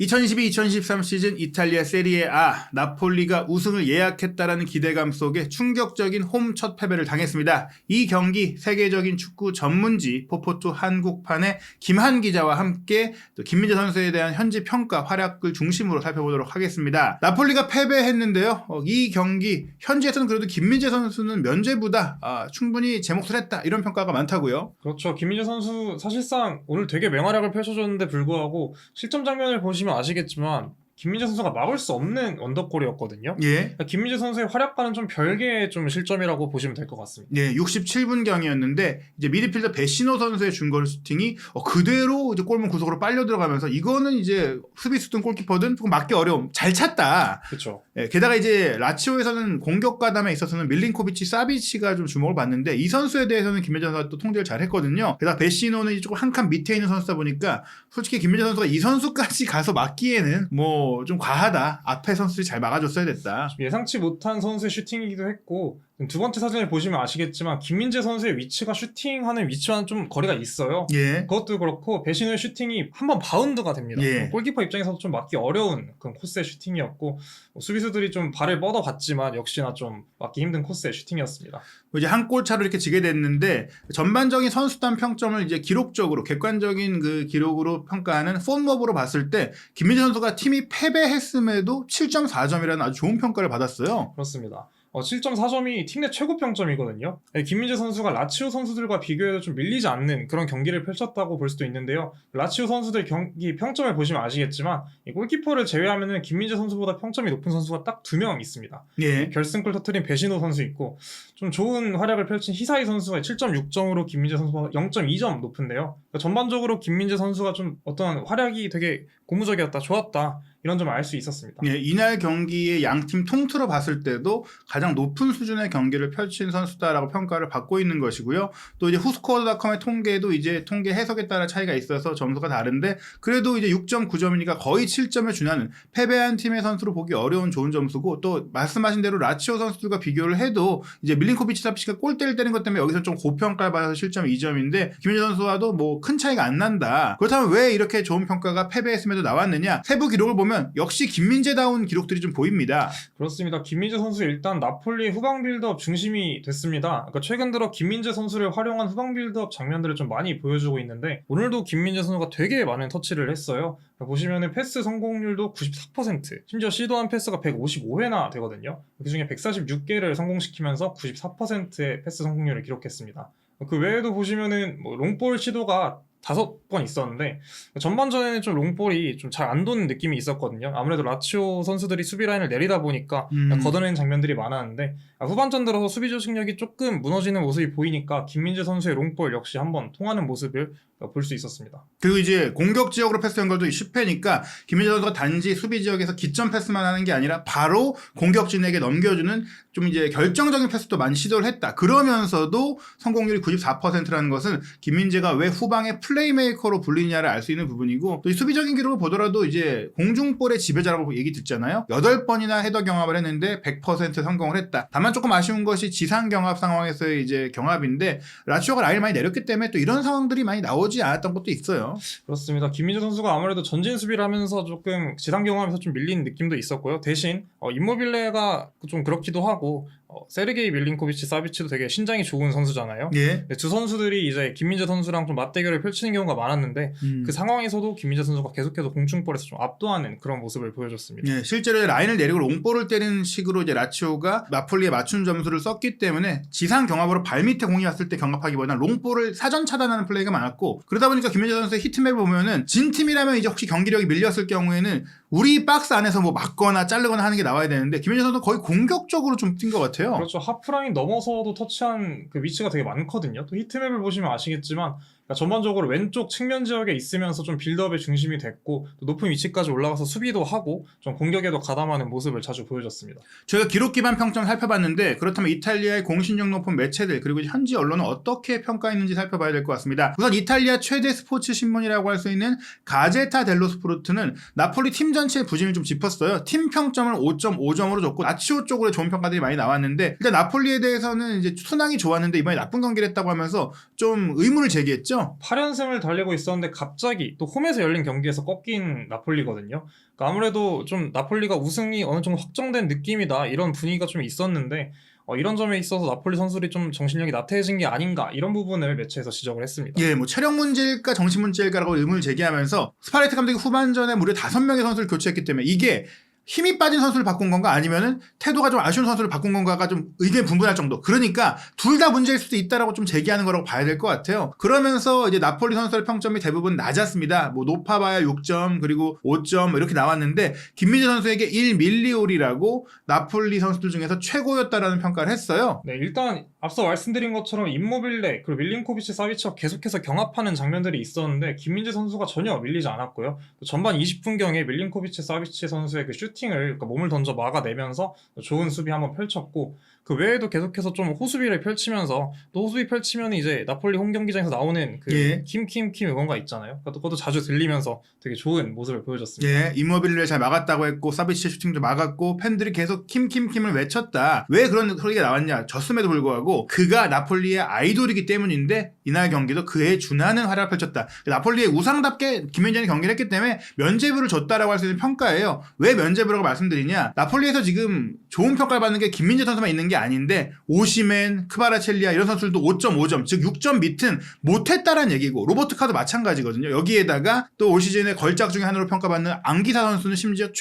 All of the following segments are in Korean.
2022-2023 시즌 이탈리아 세리에 A 나폴리가 우승을 예약했다라는 기대감 속에 충격적인 홈 첫 패배를 당했습니다. 이 경기 세계적인 축구 전문지 포포투 한국판의 김한 기자와 함께 또 김민재 선수에 대한 현지 평가 활약을 중심으로 살펴보도록 하겠습니다. 나폴리가 패배했는데요. 이 경기 현지에서는 그래도 김민재 선수는 면죄부다. 충분히 제 몫을 했다. 이런 평가가 많다고요. 그렇죠. 김민재 선수 사실상 오늘 되게 맹활약을 펼쳐줬는데 불구하고 실점 장면을 보시면 아시겠지만 김민재 선수가 막을 수 없는 언더골이었거든요. 예. 그러니까 김민재 선수의 활약과는 좀 별개의 좀 실점이라고 보시면 될 것 같습니다. 예, 67분경이었는데 이제 미드필더 베시노 선수의 중거리 슈팅이 그대로 이제 골문 구석으로 빨려 들어가면서 이거는 이제 수비수든 골키퍼든 조금 막기 어려움. 잘 찼다. 그렇죠. 예, 게다가 이제 라치오에서는 공격 가담에 있어서는 밀린코비치, 사비치가 좀 주목을 받는데 이 선수에 대해서는 김민재 선수가 또 통제를 잘 했거든요. 게다가 베시노는 조금 한 칸 밑에 있는 선수다 보니까 솔직히 김민재 선수가 이 선수까지 가서 막기에는 뭐 좀 과하다. 앞에 선수들이 잘 막아줬어야 됐다. 예상치 못한 선수의 슈팅이기도 했고 두 번째 사진을 보시면 아시겠지만 김민재 선수의 위치가 슈팅하는 위치와는 좀 거리가 있어요. 예. 그것도 그렇고 배신호의 슈팅이 한번 바운드가 됩니다. 예. 골키퍼 입장에서도 좀 막기 어려운 그런 코스의 슈팅이었고 수비수들이 좀 발을 뻗어봤지만 역시나 좀 막기 힘든 코스의 슈팅이었습니다. 이제 한 골 차로 이렇게 지게 됐는데 전반적인 선수단 평점을 이제 기록적으로 객관적인 그 기록으로 평가하는 폼업으로 봤을 때 김민재 선수가 팀이 패배했음에도 7.4점이라는 아주 좋은 평가를 받았어요. 그렇습니다. 7.4점이 팀 내 최고 평점이거든요. 김민재 선수가 라치오 선수들과 비교해도 좀 밀리지 않는 그런 경기를 펼쳤다고 볼 수도 있는데요. 라치오 선수들 경기 평점을 보시면 아시겠지만 이 골키퍼를 제외하면 김민재 선수보다 평점이 높은 선수가 딱 2명 있습니다. 예. 결승골 터트린 배신호 선수 있고 좀 좋은 활약을 펼친 히사이 선수가 7.6점으로 김민재 선수보다 0.2점 높은데요. 그러니까 전반적으로 김민재 선수가 좀 어떤 활약이 되게 고무적이었다, 좋았다 이런 점을 알 수 있었습니다. 예, 이날 경기의 양팀 통틀어 봤을 때도 가장 높은 수준의 경기를 펼친 선수다라고 평가를 받고 있는 것이고요. 또 이제 후스코어닷컴의 통계도 이제 통계 해석에 따라 차이가 있어서 점수가 다른데 그래도 이제 6.9점이니까 거의 7점에 준하는 패배한 팀의 선수로 보기 어려운 좋은 점수고 또 말씀하신 대로 라치오 선수들과 비교를 해도 이제 밀린코비치 사비치가 골대를 때린 것 때문에 여기서 좀 고평가를 받아서 실점 2점인데 김민재 선수와도 뭐 큰 차이가 안 난다. 그렇다면 왜 이렇게 좋은 평가가 패배했음에도 나왔느냐? 세부 기록을 보면 역시 김민재다운 기록들이 좀 보입니다. 그렇습니다. 김민재 선수 일단 나폴리 후방 빌드업 중심이 됐습니다. 그러니까 최근 들어 김민재 선수를 활용한 후방 빌드업 장면들을 좀 많이 보여주고 있는데 오늘도 김민재 선수가 되게 많은 터치를 했어요. 보시면은 패스 성공률도 94%, 심지어 시도한 패스가 155회나 되거든요. 그중에 146개를 성공시키면서 94%의 패스 성공률을 기록했습니다. 그 외에도 보시면은 뭐 롱볼 시도가 5번 있었는데 전반전에는 좀 롱볼이 좀 잘 안 도는 느낌이 있었거든요. 아무래도 라치오 선수들이 수비 라인을 내리다 보니까 걷어내는 장면들이 많았는데 후반전 들어서 수비 조직력이 조금 무너지는 모습이 보이니까 김민재 선수의 롱볼 역시 한번 통하는 모습을 볼 수 있었습니다. 그리고 이제 공격 지역으로 패스 연결도 10회니까 김민재 선수가 단지 수비 지역에서 기점 패스만 하는 게 아니라 바로 공격진에게 넘겨주는 좀 이제 결정적인 패스도 많이 시도를 했다. 그러면서도 성공률이 94%라는 것은 김민재가 왜 후방의 플레이메이커로 불리냐를 알 수 있는 부분이고 또 이 수비적인 기록을 보더라도 이제 공중볼의 지배자라고 얘기 듣잖아요. 8번이나 헤더 경합을 했는데 100% 성공을 했다. 다만 조금 아쉬운 것이 지상 경합 상황에서의 이제 경합인데 라치오가 라인을 많이 내렸기 때문에 또 이런 상황들이 많이 나오지 않았던 것도 있어요. 그렇습니다. 김민재 선수가 아무래도 전진 수비를 하면서 조금 지상 경합에서 좀 밀린 느낌도 있었고요. 대신 임모빌레가 좀 그렇기도 하고 세르게이 밀린코비치 사비치도 되게 신장이 좋은 선수잖아요. 예. 두 선수들이 이제 김민재 선수랑 좀 맞대결을 펼치는 경우가 많았는데 그 상황에서도 김민재 선수가 계속해서 공중볼에서 좀 압도하는 그런 모습을 보여줬습니다. 예, 실제로 라인을 내리고 롱볼을 때리는 식으로 이제 라치오가 나폴리에 맞춘 점수를 썼기 때문에 지상 경합으로 발밑에 공이 왔을 때 경합하기보다는 롱볼을 사전 차단하는 플레이가 많았고 그러다 보니까 김민재 선수의 히트맵을 보면은 진 팀이라면 이제 혹시 경기력이 밀렸을 경우에는 우리 박스 안에서 뭐 막거나 자르거나 하는 게 나와야 되는데 김민재 선수는 거의 공격적으로 좀 뛴 것 같아요. 그렇죠. 하프라인 넘어서도 터치한 그 위치가 되게 많거든요. 또 히트맵을 보시면 아시겠지만 전반적으로 왼쪽 측면 지역에 있으면서 좀 빌드업의 중심이 됐고 또 높은 위치까지 올라가서 수비도 하고 좀 공격에도 가담하는 모습을 자주 보여줬습니다. 저희가 기록 기반 평점 살펴봤는데 그렇다면 이탈리아의 공신력 높은 매체들 그리고 현지 언론은 어떻게 평가했는지 살펴봐야 될 것 같습니다. 우선 이탈리아 최대 스포츠 신문이라고 할 수 있는 가제타 델로 스포르트는 나폴리 팀 전체의 부진을 좀 짚었어요. 팀 평점을 5.5점으로 줬고 라치오 쪽으로 좋은 평가들이 많이 나왔는데 일단 나폴리에 대해서는 이제 순항이 좋았는데 이번에 나쁜 경기를 했다고 하면서 좀 의문을 제기했죠. 했죠. 8연승을 달리고 있었는데 갑자기 또 홈에서 열린 경기에서 꺾인 나폴리거든요. 그러니까 아무래도 좀 나폴리가 우승이 어느 정도 확정된 느낌이다 이런 분위기가 좀 있었는데 이런 점에 있어서 나폴리 선수들이 좀 정신력이 나태해진 게 아닌가 이런 부분을 매체에서 지적을 했습니다. 예, 뭐 체력 문제일까 정신 문제일까라고 의문을 제기하면서 스파레트 감독이 후반전에 무려 5명의 선수를 교체했기 때문에 이게 힘이 빠진 선수를 바꾼 건가 아니면은 태도가 좀 아쉬운 선수를 바꾼 건가가 좀 의견이 분분할 정도. 그러니까 둘 다 문제일 수도 있다라고 좀 제기하는 거라고 봐야 될 것 같아요. 그러면서 이제 나폴리 선수의 평점이 대부분 낮았습니다. 뭐 높아봐야 6점 그리고 5점 이렇게 나왔는데 김민재 선수에게 1밀리올이라고 나폴리 선수들 중에서 최고였다라는 평가를 했어요. 네, 일단 앞서 말씀드린 것처럼 임모빌레 그리고 밀린코비치 사비치와 계속해서 경합하는 장면들이 있었는데 김민재 선수가 전혀 밀리지 않았고요. 또 전반 20분경에 밀린코비치 사비치 선수의 그 슈팅을 그러니까 몸을 던져 막아내면서 좋은 수비 한번 펼쳤고 그 외에도 계속해서 좀 호수비를 펼치면서 또 호수비 펼치면 이제 나폴리 홈 경기장에서 나오는 그 예. 킴킴킴 응원가 있잖아요. 그러니까 그것도 자주 들리면서 되게 좋은 모습을 보여줬습니다. 예, 이모빌레를 잘 막았다고 했고 사비치의 슈팅도 막았고 팬들이 계속 킴킴킴을 외쳤다. 왜 그런 소리가 나왔냐? 졌음에도 불구하고 그가 나폴리의 아이돌이기 때문인데 이날 경기도 그에 준하는 활약을 펼쳤다. 나폴리의 우상답게 김민재는 경기를 했기 때문에 면죄부를 줬다라고 할 수 있는 평가예요. 왜 면죄부라고 말씀드리냐? 나폴리에서 지금 좋은 평가를 받는 게 김민재 선수만 있는 게 아닌데 오시멘, 크바라첼리아 이런 선수들도 5.5점 즉 6점 밑은 못했다라는 얘기고 로버트 카도 마찬가지거든요. 여기에다가 또 올 시즌의 걸작 중에 하나로 평가받는 안기사 선수는 심지어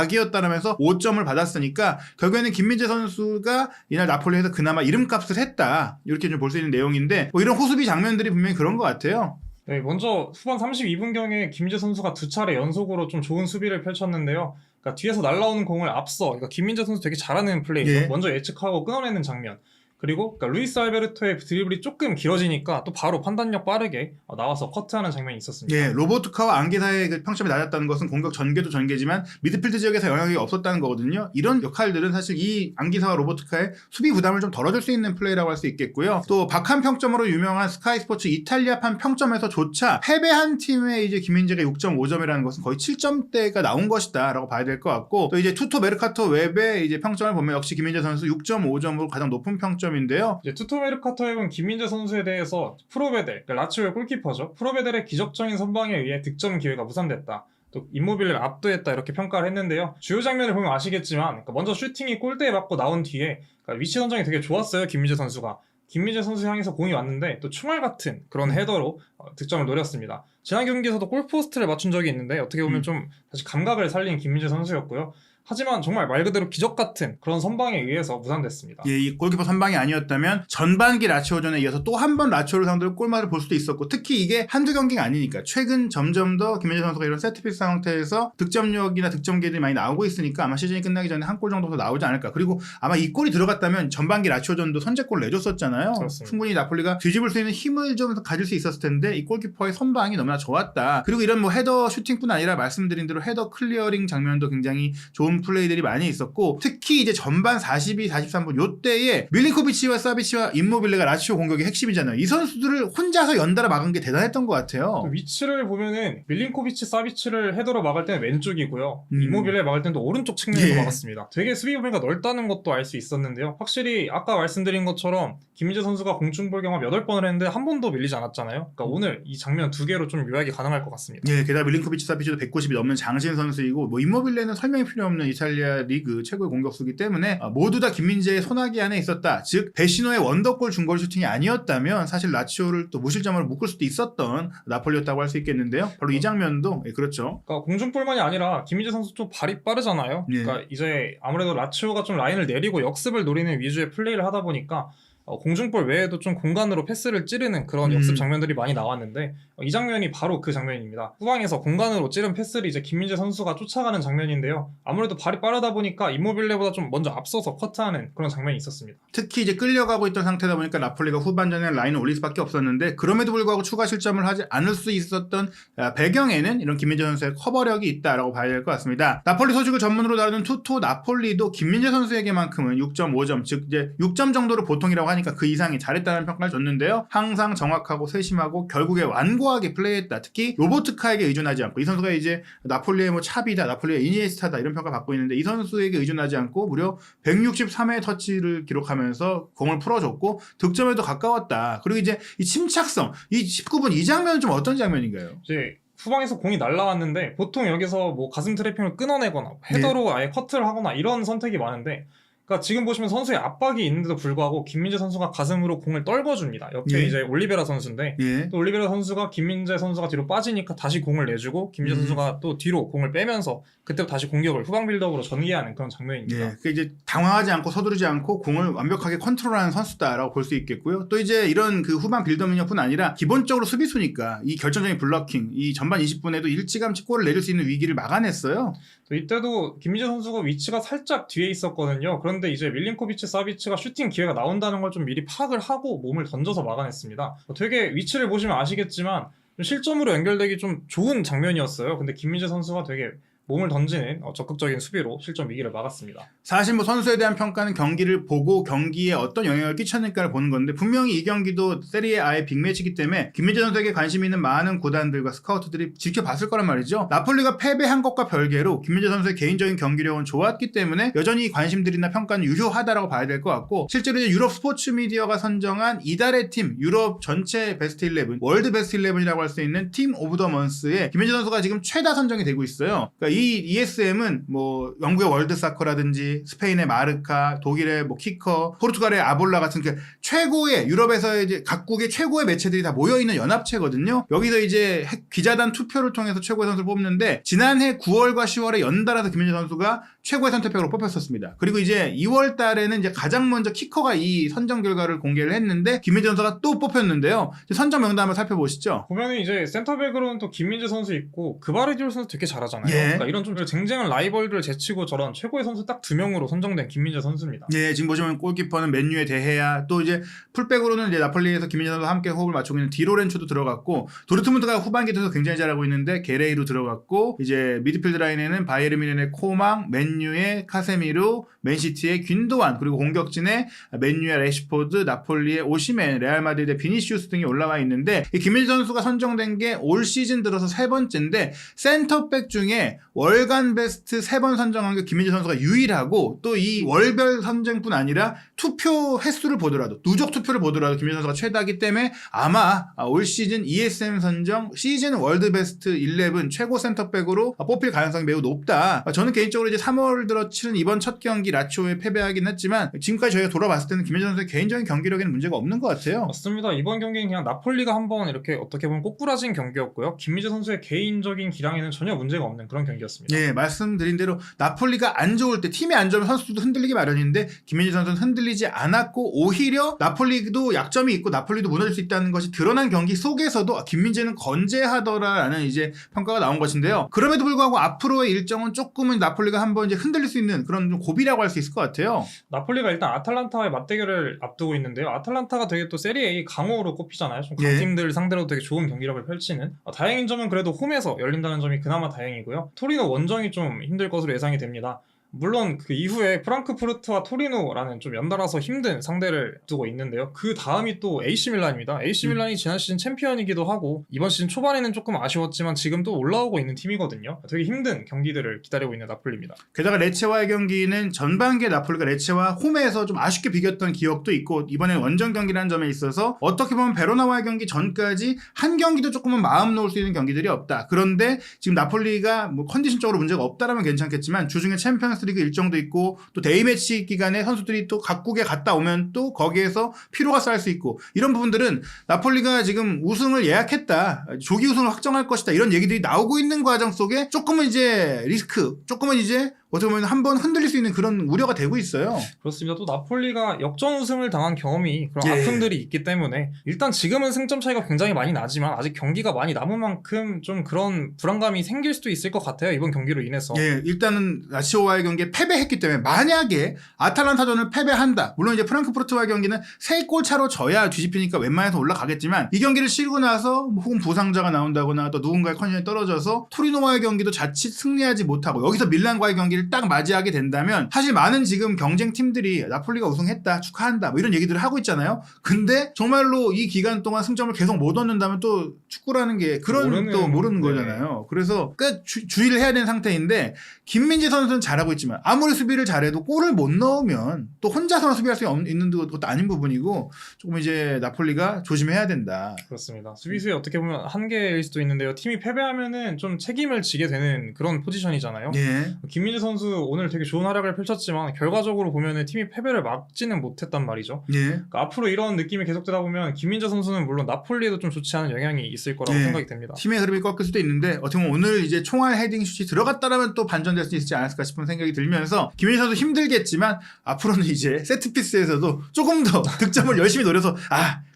최악이었다라면서 5점을 받았으니까 결국에는 김민재 선수가 이날 나폴리에서 그나마 이름값을 했다. 이렇게 좀 볼 수 있는 내용인데 뭐 이런 호수비 장면들이 분명히 그런 것 같아요. 네, 먼저 후반 32분경에 김민재 선수가 2차례 연속으로 좀 좋은 수비를 펼쳤는데요. 그러니까 뒤에서 날라오는 공을 앞서 그러니까 김민재 선수 되게 잘하는 플레이 예. 먼저 예측하고 끊어내는 장면. 그리고 그러니까 루이스 알베르토의 드리블이 조금 길어지니까 또 바로 판단력 빠르게 나와서 커트하는 장면이 있었습니다. 예, 로보트카와 안기사의 그 평점이 낮았다는 것은 공격 전개도 전개지만 미드필드 지역에서 영향이 없었다는 거거든요. 이런 역할들은 사실 이 안기사와 로보트카의 수비 부담을 좀 덜어줄 수 있는 플레이라고 할 수 있겠고요. 또 박한 평점으로 유명한 스카이 스포츠 이탈리아판 평점에서조차 패배한 팀의 이제 김민재가 6.5점이라는 것은 거의 7점대가 나온 것이다라고 봐야 될 것 같고 또 이제 투토 메르카토 웹의 이제 평점을 보면 역시 김민재 선수 6.5점으로 가장 높은 평점인데요. 이제 투토 메르카토 웹은 김민재 선수에 대해서 프로베델, 그러니까 라치오의 골키퍼죠. 프로베델의 기적적인 선방에 의해 득점 기회가 무산됐다. 또 임모빌레를 압도했다 이렇게 평가를 했는데요. 주요 장면을 보면 아시겠지만 그러니까 먼저 슈팅이 골대에 맞고 나온 뒤에 그러니까 위치 선정이 되게 좋았어요. 김민재 선수가. 김민재 선수 향해서 공이 왔는데 또 총알 같은 그런 헤더로 득점을 노렸습니다. 지난 경기에서도 골포스트를 맞춘 적이 있는데 어떻게 보면 좀 다시 감각을 살린 김민재 선수였고요. 하지만 정말 말 그대로 기적 같은 그런 선방에 의해서 무산됐습니다. 예, 이 골키퍼 선방이 아니었다면 전반기 라치오전에 이어서 또 한 번 라치오를 상대로 골맛을 볼 수도 있었고 특히 이게 한두 경기가 아니니까 최근 점점 더 김민재 선수가 이런 세트피스 상태에서 득점력이나 득점 기회들이 많이 나오고 있으니까 아마 시즌이 끝나기 전에 한 골 정도 더 나오지 않을까. 그리고 아마 이 골이 들어갔다면 전반기 라치오전도 선제골 내줬었잖아요. 그렇습니다. 충분히 나폴리가 뒤집을 수 있는 힘을 좀 가질 수 있었을 텐데 이 골키퍼의 선방이 너무나 좋았다. 그리고 이런 뭐 헤더 슈팅뿐 아니라 말씀드린 대로 헤더 클리어링 장면도 굉장히 좋은 플레이들이 많이 있었고 특히 이제 전반 42, 43분 요때에 밀린코비치와 사비치와 임모빌레가 라치오 공격의 핵심이잖아요. 이 선수들을 혼자서 연달아 막은 게 대단했던 것 같아요. 또 위치를 보면은 밀린코비치 사비치를 헤더로 막을 때는 왼쪽이고요. 음. 임모빌레 막을 때는 또 오른쪽 측면에서 예. 막았습니다. 되게 수비 범위가 넓다는 것도 알 수 있었는데요. 확실히 아까 말씀드린 것처럼 김민재 선수가 공중볼 경험 8번을 했는데 한 번도 밀리지 않았잖아요. 그러니까 오늘 이 장면 2개로 좀 요약이 가능할 것 같습니다. 예, 게다가 밀린코비치 사비치도 190이 넘는 장신 선수이고 뭐 임모빌레는 설명이 필요 없는 이탈리아 리그 최고의 공격수이기 때문에 모두 다 김민재의 손아귀 안에 있었다. 즉 베시노의 원더골 중거리 슈팅이 아니었다면 사실 라치오를 또 무실점으로 묶을 수도 있었던 나폴리였다고 할 수 있겠는데요. 바로 이 장면도 그렇죠. 그러니까 공중볼만이 아니라 김민재 선수 좀 발이 빠르잖아요. 예. 그러니까 이제 아무래도 라치오가 좀 라인을 내리고 역습을 노리는 위주의 플레이를 하다 보니까 공중볼 외에도 좀 공간으로 패스를 찌르는 그런 역습 장면들이 많이 나왔는데 이 장면이 바로 그 장면입니다. 후방에서 공간으로 찌른 패스를 이제 김민재 선수가 쫓아가는 장면인데요. 아무래도 발이 빠르다 보니까 임모빌레보다 좀 먼저 앞서서 커트하는 그런 장면이 있었습니다. 특히 이제 끌려가고 있던 상태다 보니까 나폴리가 후반전에 라인을 올릴 수밖에 없었는데 그럼에도 불구하고 추가 실점을 하지 않을 수 있었던 배경에는 이런 김민재 선수의 커버력이 있다라고 봐야 될 것 같습니다. 나폴리 소식을 전문으로 다루는 투토 나폴리도 김민재 선수에게만큼은 6.5점 즉 이제 6점 정도를 보통이라고 하니까 그 이상이 잘했다는 평가를 줬는데요. 항상 정확하고 세심하고 결국에 완고하게 플레이했다. 특히 로보트카에게 의존하지 않고 이 선수가 이제 나폴리의 뭐 차비다, 나폴리의 이니에스타다 이런 평가 받고 있는데 이 선수에게 의존하지 않고 무려 163회 터치를 기록하면서 공을 풀어줬고 득점에도 가까웠다. 그리고 이제 이 침착성, 이 19분 이 장면은 좀 어떤 장면인가요? 이제 후방에서 공이 날라왔는데 보통 여기서 뭐 가슴 트래핑을 끊어내거나 헤더로 아예 커트를 하거나 이런 선택이 많은데 그러니까 지금 보시면 선수의 압박이 있는데도 불구하고 김민재 선수가 가슴으로 공을 떨궈줍니다. 옆에 이제 올리베라 선수인데 또 올리베라 선수가 김민재 선수가 뒤로 빠지니까 다시 공을 내주고 김민재 선수가 또 뒤로 공을 빼면서 그때 다시 공격을 후방 빌드업으로 전개하는 그런 장면입니다. 그 이제 당황하지 않고 서두르지 않고 공을 완벽하게 컨트롤하는 선수다라고 볼 수 있겠고요. 또 이제 이런 그 후방 빌드업 능력뿐 아니라 기본적으로 수비수니까 이 결정적인 블러킹, 이 전반 20분에도 일찌감치 골을 내줄 수 있는 위기를 막아냈어요. 또 이때도 김민재 선수가 위치가 살짝 뒤에 있었거든요. 그런데 이제 밀린코비치 사비치가 슈팅 기회가 나온다는 걸 좀 미리 파악을 하고 몸을 던져서 막아냈습니다. 되게 위치를 보시면 아시겠지만 실점으로 연결되기 좀 좋은 장면이었어요. 근데 김민재 선수가 되게 몸을 던지는 적극적인 수비로 실점 위기를 막았습니다. 사실 뭐 선수에 대한 평가는 경기를 보고 경기에 어떤 영향을 끼쳤는가를 보는 건데 분명히 이 경기도 세리에 A의 빅매치이기 때문에 김민재 선수에게 관심 있는 많은 구단들과 스카우트들이 지켜봤을 거란 말이죠. 나폴리가 패배한 것과 별개로 김민재 선수의 개인적인 경기력은 좋았기 때문에 여전히 관심들이나 평가는 유효하다라고 봐야 될 것 같고 실제로 이제 유럽 스포츠 미디어가 선정한 이달의 팀, 유럽 전체 베스트 11, 월드 베스트 11이라고 할 수 있는 팀 오브 더 먼스에 김민재 선수가 지금 최다 선정이 되고 있어요. 그러니까 이 ESM은 뭐 영국의 월드사커라든지 스페인의 마르카, 독일의 뭐 키커, 포르투갈의 아볼라 같은 그 최고의 유럽에서 이제 각국의 최고의 매체들이 다 모여 있는 연합체거든요. 여기서 이제 기자단 투표를 통해서 최고의 선수를 뽑는데 지난해 9월과 10월에 연달아서 김민재 선수가 최고의 선택표로 뽑혔었습니다. 그리고 이제 2월 달에는 이제 가장 먼저 키커가 이 선정 결과를 공개를 했는데 김민재 선수가 또 뽑혔는데요. 선정 명단 한번 살펴보시죠. 보면은 이제 센터백으로는 또 김민재 선수 있고 그바르디올 선수 되게 잘하잖아요. 그러니까 이런 좀 쟁쟁한 라이벌들을 제치고 저런 최고의 선수 딱 2명으로 선정된 김민재 선수입니다. 지금 보시면 골키퍼는 맨유의 데헤야, 또 이제 풀백으로는 이제 나폴리에서 김민재 선수와 함께 호흡을 맞추고 있는 디로렌츠도 들어갔고 도르트문트가 후반기에서 굉장히 잘하고 있는데 게레이로 들어갔고 이제 미드필드 라인에는 바이에른 뮌헨의 코망, 맨유의 카세미루, 맨시티의 균도안, 그리고 공격진에 맨유의 레시포드, 나폴리의 오시멘, 레알 마드리드의 비니시우스 등이 올라와 있는데 이 김민재 선수가 선정된 게 올 시즌 들어서 3번째인데 센터백 중에 월간 베스트 3번 선정한 게 김민재 선수가 유일하고 또 이 월별 선정뿐 아니라 투표 횟수를 보더라도 누적 투표를 보더라도 김민재 선수가 최다기 때문에 아마 올 시즌 ESM 선정 시즌 월드 베스트 11 최고 센터백으로 뽑힐 가능성이 매우 높다. 저는 개인적으로 이제 3월 들어 치른 이번 첫 경기 라치오에 패배하긴 했지만 지금까지 저희가 돌아봤을 때는 김민재 선수의 개인적인 경기력에는 문제가 없는 것 같아요. 맞습니다. 이번 경기는 그냥 나폴리가 한번 이렇게 어떻게 보면 꼬꾸라진 경기였고요. 김민재 선수의 개인적인 기량에는 전혀 문제가 없는 그런 경기였습니다. 말씀드린 대로 나폴리가 안 좋을 때 팀이 안 좋으면 선수들도 흔들리기 마련인데 김민재 선수는 흔들리지 않았고 오히려 나폴리도 약점이 있고 나폴리도 무너질 수 있다는 것이 드러난 경기 속에서도 김민재는 건재하더라라는 이제 평가가 나온 것인데요. 그럼에도 불구하고 앞으로의 일정은 조금은 나폴리가 한번 이제 흔들릴 수 있는 그런 좀 고비라고 할 수 있을 것 같아요. 나폴리가 일단 아탈란타와의 맞대결을 앞두고 있는데요. 아탈란타가 되게 또 세리에 A 강호로 꼽히잖아요. 좀 강팀들 상대로 되게 좋은 경기력을 펼치는. 다행인 점은 그래도 홈에서 열린다는 점이 그나마 다행이고요. 토리노 원정이 좀 힘들 것으로 예상이 됩니다. 물론 그 이후에 프랑크푸르트와 토리노라는 좀 연달아서 힘든 상대를 두고 있는데요. 그 다음이 또 AC 밀란입니다. AC 밀란이 지난 시즌 챔피언이기도 하고 이번 시즌 초반에는 조금 아쉬웠지만 지금 또 올라오고 있는 팀이거든요. 되게 힘든 경기들을 기다리고 있는 나폴리입니다. 게다가 레체와의 경기는 전반기에 나폴리가 레체와 홈에서 좀 아쉽게 비겼던 기억도 있고 이번엔 원정 경기라는 점에 있어서 어떻게 보면 베로나와의 경기 전까지 한 경기도 조금은 마음 놓을 수 있는 경기들이 없다. 그런데 지금 나폴리가 뭐 컨디션적으로 문제가 없다라면 괜찮겠지만 주중에 챔피언스 리그 일정도 있고 또 데이매치 기간에 선수들이 또 각국에 갔다 오면 또 거기에서 피로가 쌓일 수 있고 이런 부분들은 나폴리가 지금 우승을 예약했다, 조기 우승을 확정할 것이다 이런 얘기들이 나오고 있는 과정 속에 조금은 이제 리스크, 조금은 이제 어떻게 보면 한번 흔들릴 수 있는 그런 우려가 되고 있어요. 그렇습니다. 또 나폴리가 역전 우승을 당한 경험이 그런 아픔들이 있기 때문에 일단 지금은 승점 차이가 굉장히 많이 나지만 아직 경기가 많이 남은 만큼 좀 그런 불안감이 생길 수도 있을 것 같아요. 이번 경기로 인해서. 일단은 라치오와의 경기에 패배했기 때문에 만약에 아탈란타전을 패배한다. 물론 이제 프랑크푸르트와의 경기는 3골 차로 져야 뒤집히니까 웬만해서 올라가겠지만 이 경기를 치르고 나서 혹은 부상자가 나온다거나 또 누군가의 컨디션이 떨어져서 토리노와의 경기도 자칫 승리하지 못하고 여기서 밀란과의 경기 경기를 딱 맞이하게 된다면 사실 많은 지금 경쟁 팀들이 나폴리가 우승했다 축하한다 뭐 이런 얘기들을 하고 있잖아요. 근데 정말로 이 기간 동안 승점을 계속 못 얻는다면 또 축구라는 게 그런 또 모르는 네. 거잖아요. 그래서 꽤 주의를 해야 되는 상태인데 김민재 선수는 잘하고 있지만 아무리 수비를 잘해도 골을 못 넣으면 또 혼자서만 수비할 수 있는 것도 아닌 부분이고 조금 이제 나폴리가 조심해야 된다. 그렇습니다. 수비수에 어떻게 보면 한계일 수도 있는데요. 팀이 패배하면은 좀 책임을 지게 되는 그런 포지션이잖아요. 예. 김민재 선수 오늘 되게 좋은 활약을 펼쳤지만 결과적으로 보면은 팀이 패배를 막지는 못했단 말이죠. 예. 그러니까 앞으로 이런 느낌이 계속되다 보면 김민재 선수는 물론 나폴리에도 좀 좋지 않은 영향이 있을 거라고 예. 생각이 됩니다. 팀의 흐름이 꺾일 수도 있는데 어떻게 보면 오늘 이제 총알 헤딩 슛이 들어갔다라면 또 반전될 수 있지 않을까 싶은 생각이 들면서 김민재 선수 힘들겠지만 앞으로는 이제 세트피스에서도 조금 더 득점을 열심히 노려서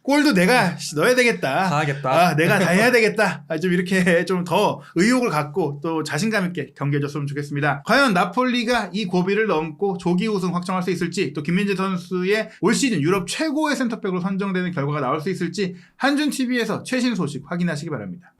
골도 내가 넣어야 되겠다. 다 하겠다. 내가 다 해야 되겠다. 좀 이렇게 좀 더 의욕을 갖고 또 자신감 있게 경기해줬으면 좋겠습니다. 과연 나폴리가 이 고비를 넘고 조기 우승 확정할 수 있을지 또 김민재 선수의 올 시즌 유럽 최고의 센터백으로 선정되는 결과가 나올 수 있을지 한준TV에서 최신 소식 확인하시기 바랍니다.